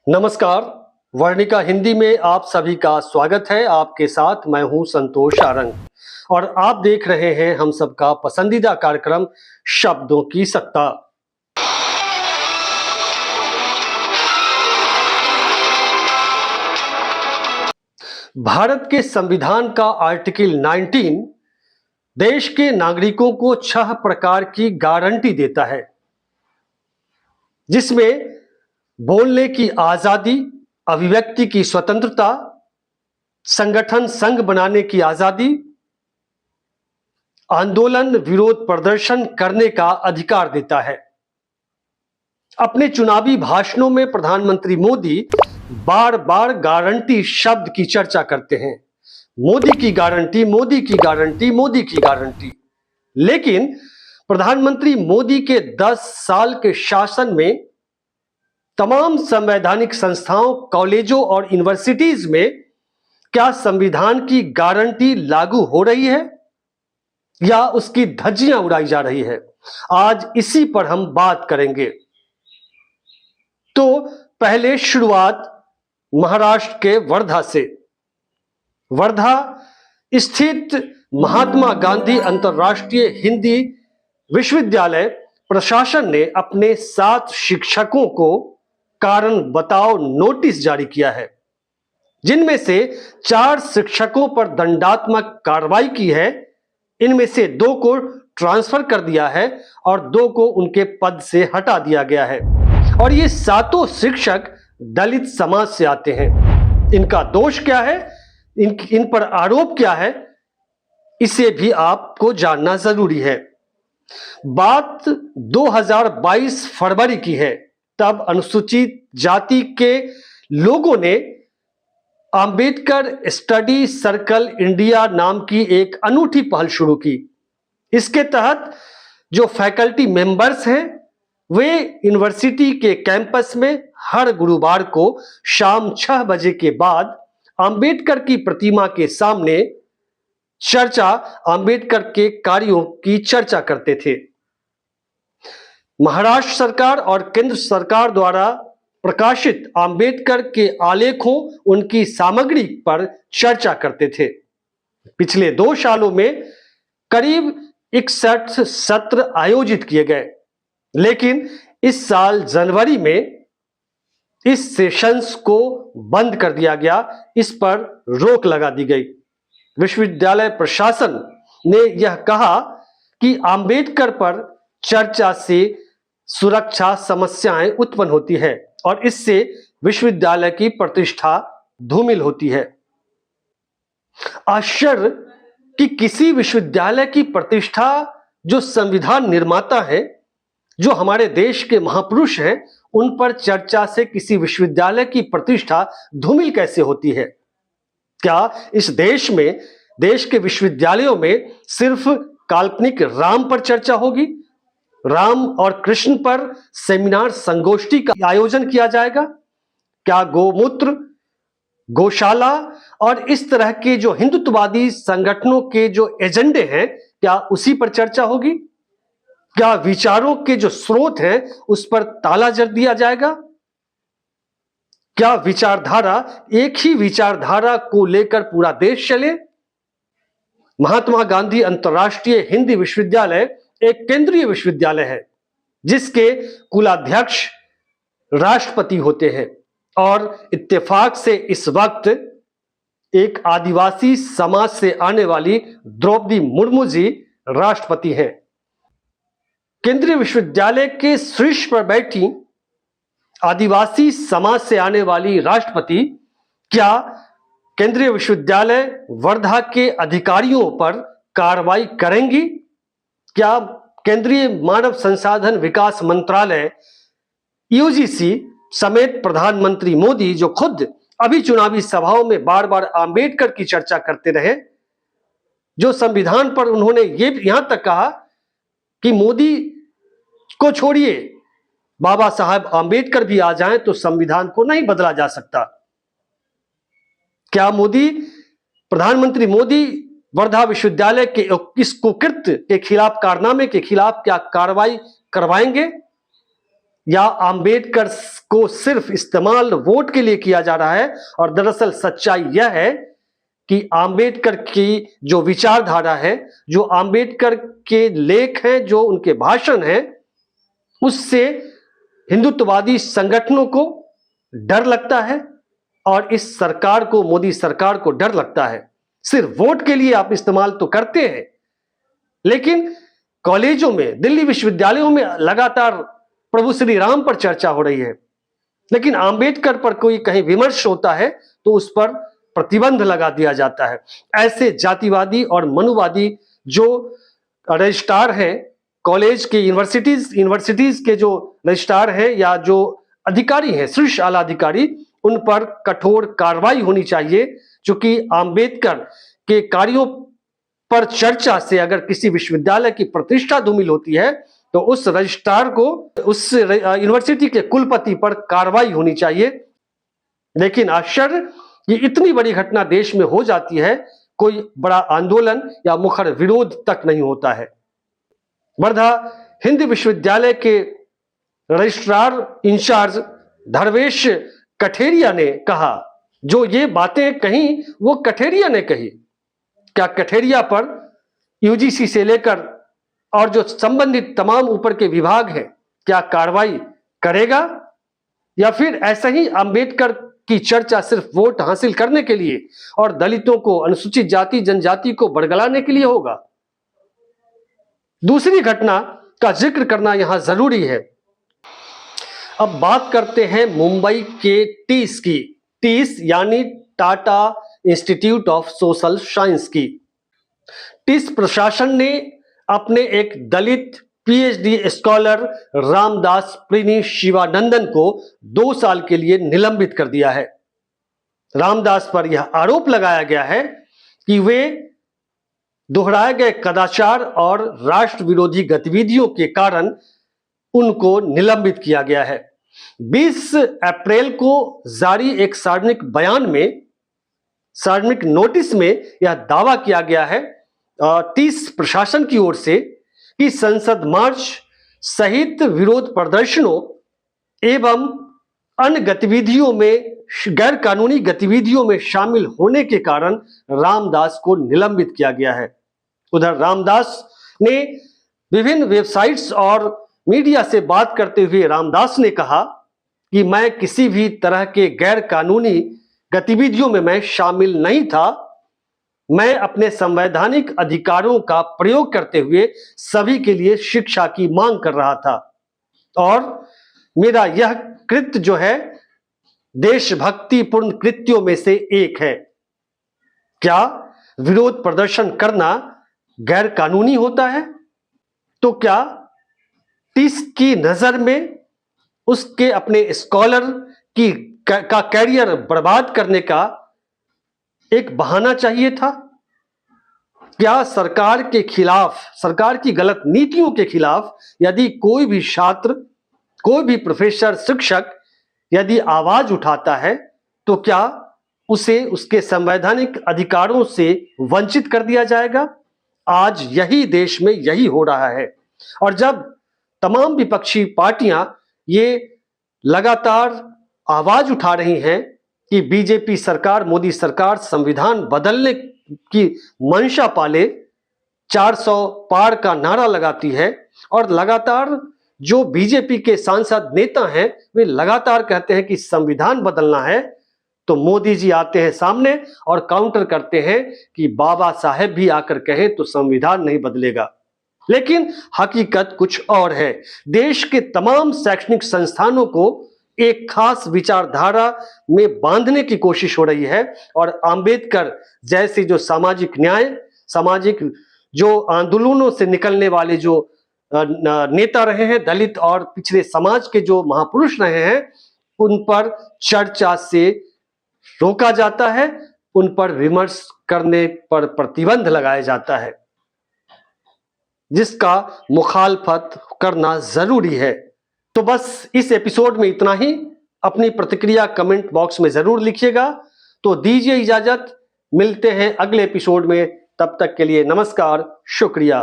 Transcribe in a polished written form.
नमस्कार। वर्णिका हिंदी में आप सभी का स्वागत है। आपके साथ मैं हूं संतोष आरंग और आप देख रहे हैं हम सबका पसंदीदा कार्यक्रम शब्दों की सत्ता। भारत के संविधान का आर्टिकल 19 देश के नागरिकों को 6 प्रकार की गारंटी देता है, जिसमें बोलने की आजादी, अभिव्यक्ति की स्वतंत्रता, संगठन संघ बनाने की आजादी, आंदोलन विरोध प्रदर्शन करने का अधिकार देता है। अपने चुनावी भाषणों में प्रधानमंत्री मोदी बार बार गारंटी शब्द की चर्चा करते हैं। मोदी की गारंटी, मोदी की गारंटी, मोदी की गारंटी। लेकिन प्रधानमंत्री मोदी के 10 साल के शासन में तमाम संवैधानिक संस्थाओं, कॉलेजों और यूनिवर्सिटीज में क्या संविधान की गारंटी लागू हो रही है या उसकी धज्जियां उड़ाई जा रही है? आज इसी पर हम बात करेंगे। तो पहले शुरुआत महाराष्ट्र के वर्धा से। वर्धा स्थित महात्मा गांधी अंतरराष्ट्रीय हिंदी विश्वविद्यालय प्रशासन ने अपने 7 शिक्षकों को कारण बताओ नोटिस जारी किया है, जिनमें से 4 शिक्षकों पर दंडात्मक कार्रवाई की है। इनमें से 2 को ट्रांसफर कर दिया है और 2 को उनके पद से हटा दिया गया है। और ये 7 शिक्षक दलित समाज से आते हैं। इनका दोष क्या है, इन पर आरोप क्या है, इसे भी आपको जानना जरूरी है। बात 2022 फरवरी की है। तब अनुसूचित जाति के लोगों ने अंबेडकर स्टडी सर्कल इंडिया नाम की एक अनूठी पहल शुरू की। इसके तहत जो फैकल्टी मेंबर्स हैं, वे यूनिवर्सिटी के कैंपस में हर गुरुवार को शाम 6 बजे के बाद अंबेडकर की प्रतिमा के सामने अंबेडकर के कार्यों की चर्चा करते थे। महाराष्ट्र सरकार और केंद्र सरकार द्वारा प्रकाशित अंबेडकर के आलेखों, उनकी सामग्री पर चर्चा करते थे। पिछले 2 सालों में करीब 61 सत्र आयोजित किए गए, लेकिन इस साल जनवरी में इस सेशंस को बंद कर दिया गया। इस पर रोक लगा दी गई। विश्वविद्यालय प्रशासन ने यह कहा कि अंबेडकर पर चर्चा से सुरक्षा समस्याएं उत्पन्न होती है और इससे विश्वविद्यालय की प्रतिष्ठा धूमिल होती है। आश्चर्य कि किसी विश्वविद्यालय की प्रतिष्ठा, जो संविधान निर्माता है, जो हमारे देश के महापुरुष हैं, उन पर चर्चा से किसी विश्वविद्यालय की प्रतिष्ठा धूमिल कैसे होती है? क्या इस देश में, देश के विश्वविद्यालयों में सिर्फ काल्पनिक राम पर चर्चा होगी? राम और कृष्ण पर सेमिनार, संगोष्ठी का आयोजन किया जाएगा? क्या गोमूत्र, गौशाला और इस तरह के जो हिंदुत्ववादी संगठनों के जो एजेंडे हैं, क्या उसी पर चर्चा होगी? क्या विचारों के जो स्रोत हैं, उस पर ताला जड़ दिया जाएगा? क्या विचारधारा, एक ही विचारधारा को लेकर पूरा देश चले? महात्मा गांधी अंतरराष्ट्रीय हिंदी विश्वविद्यालय एक केंद्रीय विश्वविद्यालय है, जिसके कुलाध्यक्ष राष्ट्रपति होते हैं और इत्तेफाक से इस वक्त एक आदिवासी समाज से आने वाली द्रौपदी मुर्मू जी राष्ट्रपति हैं। केंद्रीय विश्वविद्यालय के शीर्ष पर बैठी आदिवासी समाज से आने वाली राष्ट्रपति क्या केंद्रीय विश्वविद्यालय वर्धा के अधिकारियों पर कार्रवाई करेंगी? क्या केंद्रीय मानव संसाधन विकास मंत्रालय यूजीसी समेत प्रधानमंत्री मोदी, जो खुद अभी चुनावी सभाओं में बार बार अंबेडकर की चर्चा करते रहे, जो संविधान पर उन्होंने ये यहां तक कहा कि मोदी को छोड़िए, बाबा साहब अंबेडकर भी आ जाएं तो संविधान को नहीं बदला जा सकता। क्या मोदी, प्रधानमंत्री मोदी वर्धा विश्वविद्यालय के इस कुकृत्य के खिलाफ, कारनामे के खिलाफ क्या कार्रवाई करवाएंगे? या आंबेडकर को सिर्फ इस्तेमाल वोट के लिए किया जा रहा है, और दरअसल सच्चाई यह है कि आंबेडकर की जो विचारधारा है, जो आंबेडकर के लेख हैं, जो उनके भाषण हैं, उससे हिंदुत्ववादी संगठनों को डर लगता है और इस सरकार को, मोदी सरकार को डर लगता है। सिर्फ वोट के लिए आप इस्तेमाल तो करते हैं, लेकिन कॉलेजों में, दिल्ली विश्वविद्यालयों में लगातार प्रभु श्री राम पर चर्चा हो रही है, लेकिन आंबेडकर पर कोई कहीं विमर्श होता है तो उस पर प्रतिबंध लगा दिया जाता है। ऐसे जातिवादी और मनुवादी जो रजिस्ट्रार हैं कॉलेज के, यूनिवर्सिटीज के जो रजिस्ट्रार हैं या जो अधिकारी हैं, शीर्ष आला अधिकारी, उन पर कठोर कार्रवाई होनी चाहिए, क्योंकि आंबेडकर के कार्यों पर चर्चा से अगर किसी विश्वविद्यालय की प्रतिष्ठा धूमिल होती है तो उस रजिस्ट्रार को, उस यूनिवर्सिटी के कुलपति पर कार्रवाई होनी चाहिए। लेकिन आश्चर्य, ये इतनी बड़ी घटना देश में हो जाती है, कोई बड़ा आंदोलन या मुखर विरोध तक नहीं होता है। वर्धा हिंदी विश्वविद्यालय के रजिस्ट्रार इंचार्ज धर्मेश कठेरिया ने कहा, जो ये बातें कही वो कठेरिया ने कही। क्या कठेरिया पर यूजीसी से लेकर और जो संबंधित तमाम ऊपर के विभाग हैं, क्या कार्रवाई करेगा, या फिर ऐसा ही अंबेडकर की चर्चा सिर्फ वोट हासिल करने के लिए और दलितों को, अनुसूचित जाति जनजाति को बरगलाने के लिए होगा? दूसरी घटना का जिक्र करना यहां जरूरी है। अब बात करते हैं मुंबई के टीस की। टीस यानी Tata institute of social science की। टीस प्रशासन ने अपने एक दलित पीएचडी स्कॉलर रामदास प्रिनी शिवानंदन को 2 साल के लिए निलंबित कर दिया है। रामदास पर यह आरोप लगाया गया है कि वे दोहराए गए कदाचार और राष्ट्र विरोधी गतिविधियों के कारण उनको निलंबित किया गया है। 20 अप्रैल को जारी एक सार्वजनिक बयान में, सार्वजनिक नोटिस में यह दावा किया गया है 30 प्रशासन की ओर से कि संसद मार्च सहित विरोध प्रदर्शनों एवं अन्य गतिविधियों में, गैर कानूनी गतिविधियों में शामिल होने के कारण रामदास को निलंबित किया गया है। उधर रामदास ने विभिन्न वेबसाइट्स और मीडिया से बात करते हुए रामदास ने कहा कि मैं किसी भी तरह के गैर कानूनी गतिविधियों में मैं शामिल नहीं था। मैं अपने संवैधानिक अधिकारों का प्रयोग करते हुए सभी के लिए शिक्षा की मांग कर रहा था, और मेरा यह कृत्य जो है देशभक्तिपूर्ण कृत्यों में से एक है। क्या विरोध प्रदर्शन करना गैर कानूनी होता है? तो क्या टीस की नजर में उसके अपने स्कॉलर का कैरियर बर्बाद करने का एक बहाना चाहिए था? क्या सरकार के खिलाफ, सरकार की गलत नीतियों के खिलाफ यदि कोई भी छात्र, कोई भी प्रोफेसर, शिक्षक यदि आवाज उठाता है तो क्या उसे उसके संवैधानिक अधिकारों से वंचित कर दिया जाएगा? आज यही देश में यही हो रहा है। और जब तमाम विपक्षी पार्टियां ये लगातार आवाज उठा रही हैं कि बीजेपी सरकार, मोदी सरकार संविधान बदलने की मंशा पाले, 400 पार का नारा लगाती है, और लगातार जो बीजेपी के सांसद नेता हैं वे लगातार कहते हैं कि संविधान बदलना है, तो मोदी जी आते हैं सामने और काउंटर करते हैं कि बाबा साहेब भी आकर कहें तो संविधान नहीं बदलेगा। लेकिन हकीकत कुछ और है। देश के तमाम शैक्षणिक संस्थानों को एक खास विचारधारा में बांधने की कोशिश हो रही है, और अंबेडकर जैसे जो सामाजिक न्याय, सामाजिक जो आंदोलनों से निकलने वाले जो नेता रहे हैं, दलित और पिछड़े समाज के जो महापुरुष रहे हैं, उन पर चर्चा से रोका जाता है, उन पर विमर्श करने पर प्रतिबंध लगाया जाता है, जिसका मुखालफत करना जरूरी है। तो बस इस एपिसोड में इतना ही। अपनी प्रतिक्रिया कमेंट बॉक्स में जरूर लिखिएगा। तो दीजिए इजाजत, मिलते हैं अगले एपिसोड में। तब तक के लिए नमस्कार, शुक्रिया।